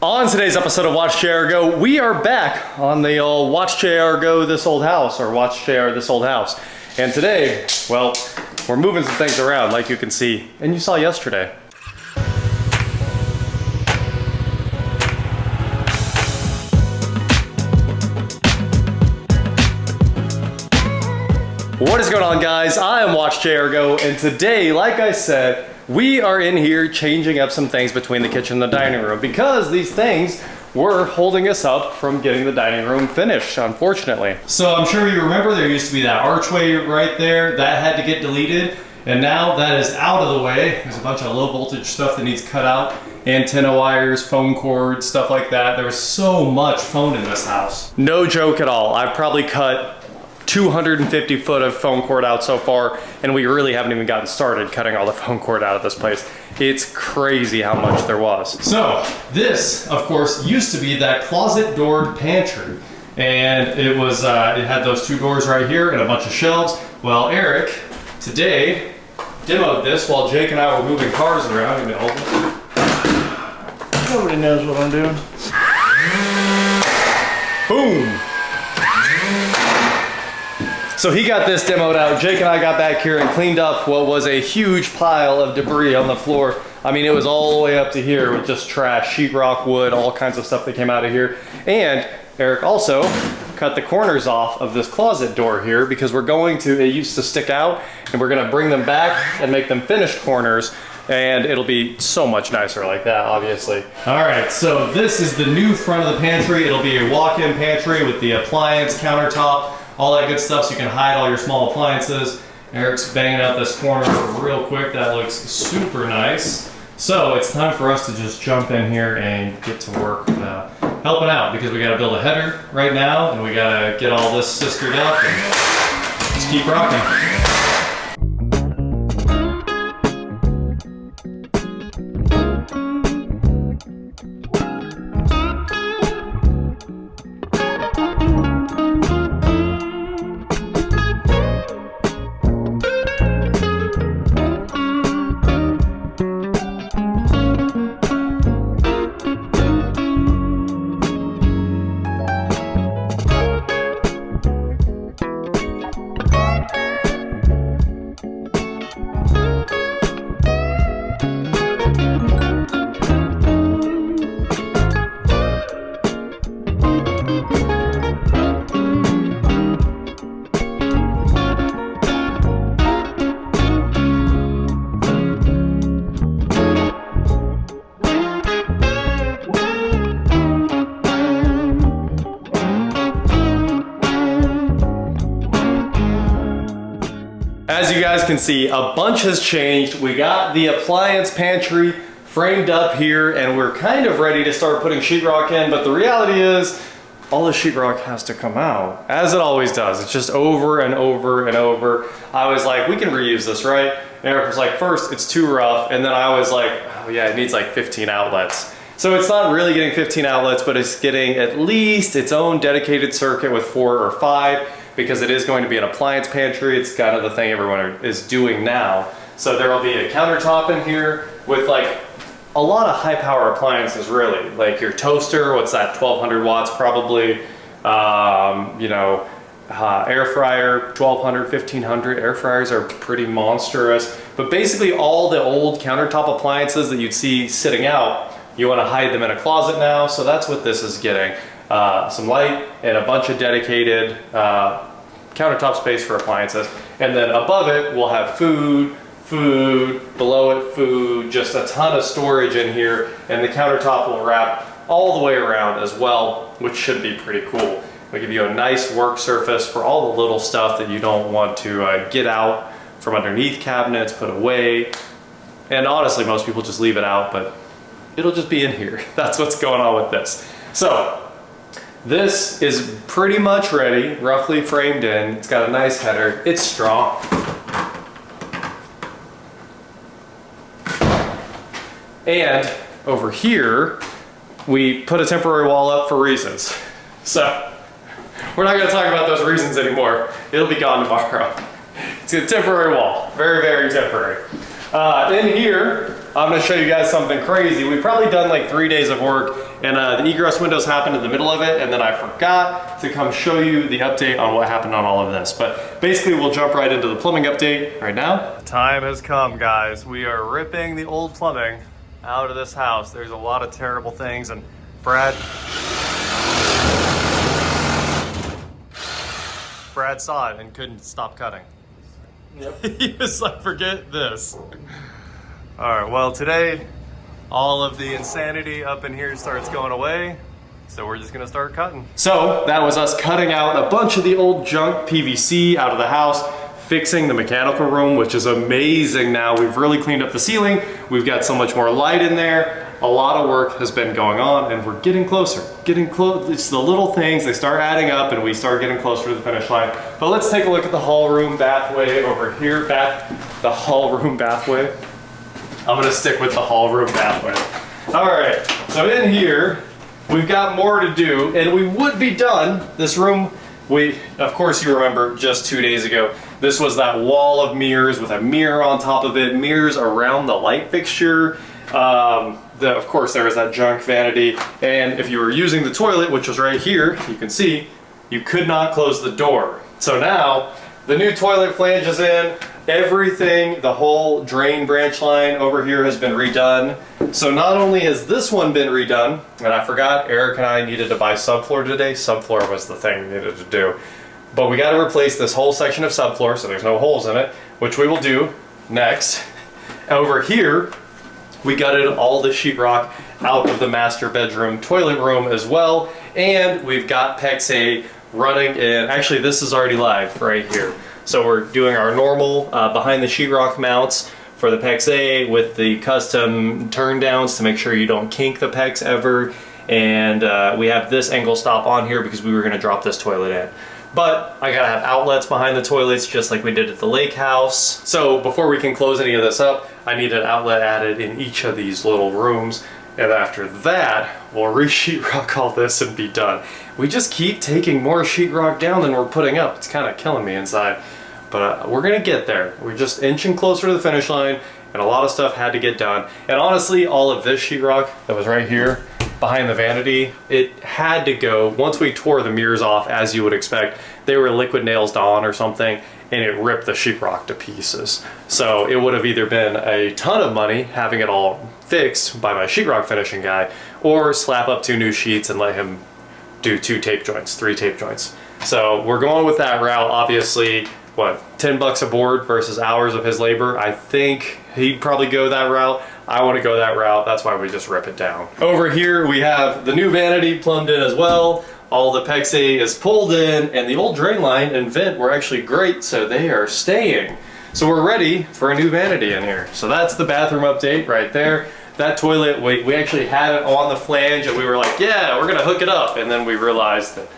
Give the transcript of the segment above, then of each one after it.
On today's episode of WatchJRGo, we are back on the old WatchJRGo This Old House, or WatchJR This Old House. And today, well, we're moving some things around like you can see, and you saw yesterday. What is going on, guys? I am WatchJRGo, and today, like I said, we are in here changing up some things between the kitchen and the dining room because these things were holding us up from getting the dining room finished, unfortunately. So I'm sure you remember there used to be that archway right there that had to get deleted, and now that is out of the way. There's a bunch of low voltage stuff that needs cut out, antenna wires, phone cords, stuff like that. There was so much phone in this house. No joke at all. I've probably cut 250 foot of phone cord out so far, and we really haven't even gotten started cutting all the phone cord out of this place. It's crazy how much there was. So this, of course, used to be that closet doored pantry, and it was it had those two doors right here and a bunch of shelves. Well, Eric today demoed this while Jake and I were moving cars around. You know, nobody knows what I'm doing. Boom. So he got this demoed out. Jake and I got back here and cleaned up what was a huge pile of debris on the floor. I mean, it was all the way up to here with just trash, sheetrock, wood, all kinds of stuff that came out of here. And Eric also cut the corners off of this closet door here because we're going to, it used to stick out, and we're gonna bring them back and make them finished corners, and it'll be so much nicer like that, obviously. All right, so this is the new front of the pantry. It'll be a walk-in pantry with the appliance countertop, all that good stuff so you can hide all your small appliances. Eric's banging out this corner real quick. That looks super nice. So it's time for us to just jump in here and get to work helping out, because we gotta build a header right now and we gotta get all this sistered up and just keep rocking. As you guys can see, a bunch has changed. We got the appliance pantry framed up here, and we're kind of ready to start putting sheetrock in, but the reality is all the sheetrock has to come out, as it always does. It's just over and over and over. I was like, we can reuse this, right? And Eric was like, first, it's too rough, and then I was like, oh yeah, it needs like 15 outlets. So it's not really getting 15 outlets, but it's getting at least its own dedicated circuit with 4 or 5, because it is going to be an appliance pantry. It's kind of the thing everyone is doing now. So there will be a countertop in here with like a lot of high power appliances, really. Like your toaster, what's that, 1200 watts probably. You know, air fryer, 1200, 1500. Air fryers are pretty monstrous. But basically all the old countertop appliances that you'd see sitting out, you want to hide them in a closet now. So that's what this is getting. Some light and a bunch of dedicated countertop space for appliances. And then above it, we'll have food, below it food, just a ton of storage in here. And the countertop will wrap all the way around as well, which should be pretty cool. It'll give you a nice work surface for all the little stuff that you don't want to get out from underneath cabinets, put away. And honestly, most people just leave it out, but it'll just be in here. That's what's going on with this. So, this is pretty much ready, roughly framed in. It's got a nice header. It's strong. And over here, we put a temporary wall up for reasons. So, we're not gonna talk about those reasons anymore. It'll be gone tomorrow. It's a temporary wall, very, very temporary. In here, I'm gonna show you guys something crazy. We've probably done like 3 days of work, And the egress windows happened in the middle of it, and then I forgot to come show you the update on what happened on all of this. But basically, we'll jump right into the plumbing update right now. Time has come, guys. We are ripping the old plumbing out of this house. There's a lot of terrible things, and Brad saw it and couldn't stop cutting. Yep. He was like, forget this. All right, well, today, all of the insanity up in here starts going away, so we're just gonna start cutting. So that was us cutting out a bunch of the old junk PVC out of the house, fixing the mechanical room, which is amazing now. We've really cleaned up the ceiling. We've got so much more light in there. A lot of work has been going on, and we're getting closer. It's the little things, they start adding up, and we start getting closer to the finish line. But let's take a look at the hall room bathway over here. The hall room bathway. I'm gonna stick with the hall room bathway. All right, so in here, we've got more to do, and we would be done. This room, of course you remember just 2 days ago, this was that wall of mirrors with a mirror on top of it, mirrors around the light fixture. Of course there was that junk vanity, and if you were using the toilet, which was right here, you can see, you could not close the door. So now, the new toilet flange is in, everything, the whole drain branch line over here has been redone. So not only has this one been redone, and I forgot Eric and I needed to buy subfloor today. Subfloor was the thing we needed to do. But we got to replace this whole section of subfloor so there's no holes in it, which we will do next. Over here, we gutted all the sheetrock out of the master bedroom toilet room as well. And we've got PEX-A running in, actually this is already live right here. So we're doing our normal behind the sheetrock mounts for the PEX-A with the custom turn downs to make sure you don't kink the PEX ever. And we have this angle stop on here because we were gonna drop this toilet in. But I gotta have outlets behind the toilets just like we did at the lake house. So before we can close any of this up, I need an outlet added in each of these little rooms. And after that, we'll re-sheetrock all this and be done. We just keep taking more sheetrock down than we're putting up. It's kind of killing me inside. But we're gonna get there. We're just inching closer to the finish line, and a lot of stuff had to get done. And honestly, all of this sheetrock that was right here behind the vanity, it had to go. Once we tore the mirrors off, as you would expect, they were liquid nails on or something, and it ripped the sheetrock to pieces. So it would have either been a ton of money having it all fixed by my sheetrock finishing guy, or slap up 2 new sheets and let him do 3 tape joints. So we're going with that route. Obviously, what, 10 bucks a board versus hours of his labor? I think he'd probably go that route. I want to go that route. That's why we just rip it down. Over here, we have the new vanity plumbed in as well. All the PEX-A is pulled in, and the old drain line and vent were actually great, so they are staying. So we're ready for a new vanity in here. So that's the bathroom update right there. That toilet, we actually had it on the flange, and we were like, yeah, we're gonna hook it up. And then we realized that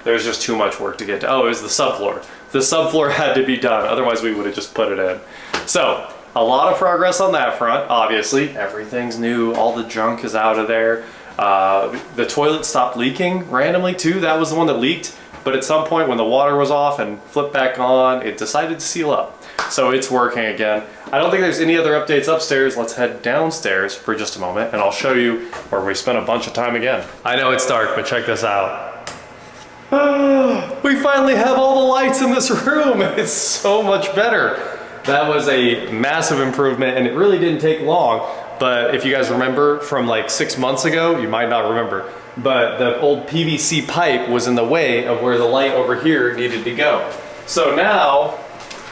there's just too much work to get to. Oh, it was the subfloor. The subfloor had to be done, otherwise we would have just put it in. So, a lot of progress on that front, obviously. Everything's new, all the junk is out of there. The toilet stopped leaking randomly too. That was the one that leaked, but at some point when the water was off and flipped back on, it decided to seal up. So it's working again. I don't think there's any other updates upstairs. Let's head downstairs for just a moment and I'll show you where we spent a bunch of time again. I know it's dark, but check this out. We finally have all the lights in this room. It's so much better. That was a massive improvement, and it really didn't take long. But if you guys remember from like 6 months ago, you might not remember, but the old PVC pipe was in the way of where the light over here needed to go. So now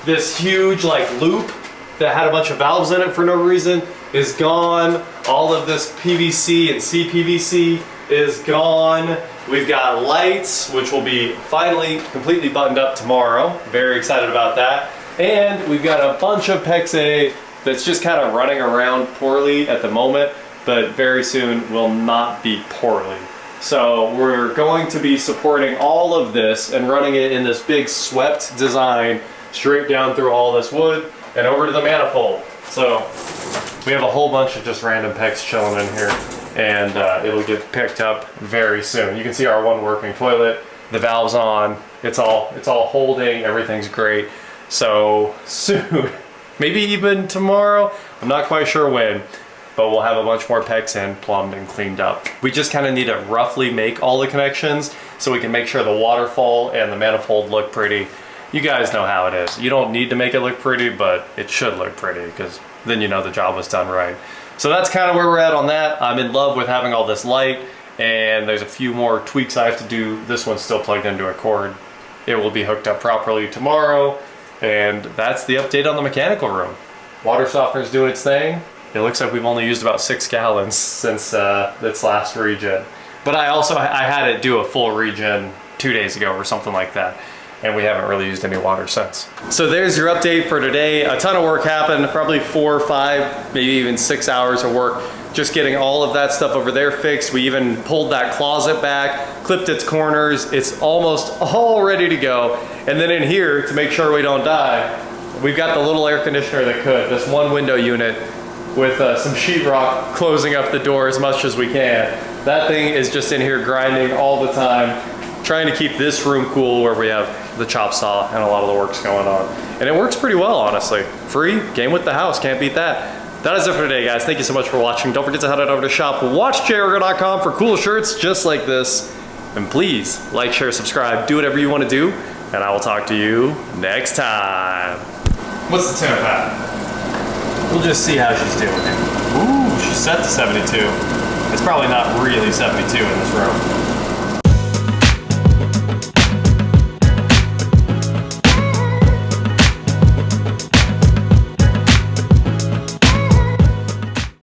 this huge like loop that had a bunch of valves in it for no reason is gone. All of this PVC and CPVC is gone. We've got lights, which will be finally completely buttoned up tomorrow. Very excited about that. And we've got a bunch of PEX-A that's just kind of running around poorly at the moment, but very soon will not be poorly. So we're going to be supporting all of this and running it in this big swept design straight down through all this wood and over to the manifold. So we have a whole bunch of just random PEX chilling in here, and it'll get picked up very soon. You can see our one working toilet, the valve's on, it's all holding, everything's great. So soon, maybe even tomorrow, I'm not quite sure when, but we'll have a bunch more pecs in, plumbed and cleaned up. We just kind of need to roughly make all the connections so we can make sure the waterfall and the manifold look pretty. You guys know how it is. You don't need to make it look pretty, but it should look pretty because then you know the job was done right. So that's kind of where we're at on that. I'm in love with having all this light, and there's a few more tweaks I have to do. This one's still plugged into a cord. It will be hooked up properly tomorrow, and that's the update on the mechanical room. Water softener's doing its thing. It looks like we've only used about 6 gallons since its last regen. But I had it do a full regen 2 days ago or something like that, and we haven't really used any water since. So there's your update for today. A ton of work happened, probably 4 or 5, maybe even 6 hours of work, just getting all of that stuff over there fixed. We even pulled that closet back, clipped its corners. It's almost all ready to go. And then in here, to make sure we don't die, we've got the little air conditioner that could, this one window unit with some sheetrock closing up the door as much as we can. That thing is just in here grinding all the time, trying to keep this room cool where we have the chop saw and a lot of the work's going on. And it works pretty well, honestly. Free, game with the house, can't beat that. That is it for today, guys. Thank you so much for watching. Don't forget to head on over to shop WatchJRGo.com for cool shirts just like this. And please, like, share, subscribe, do whatever you want to do, and I will talk to you next time. What's the temp at? We'll just see how she's doing. Ooh, she's set to 72. It's probably not really 72 in this room.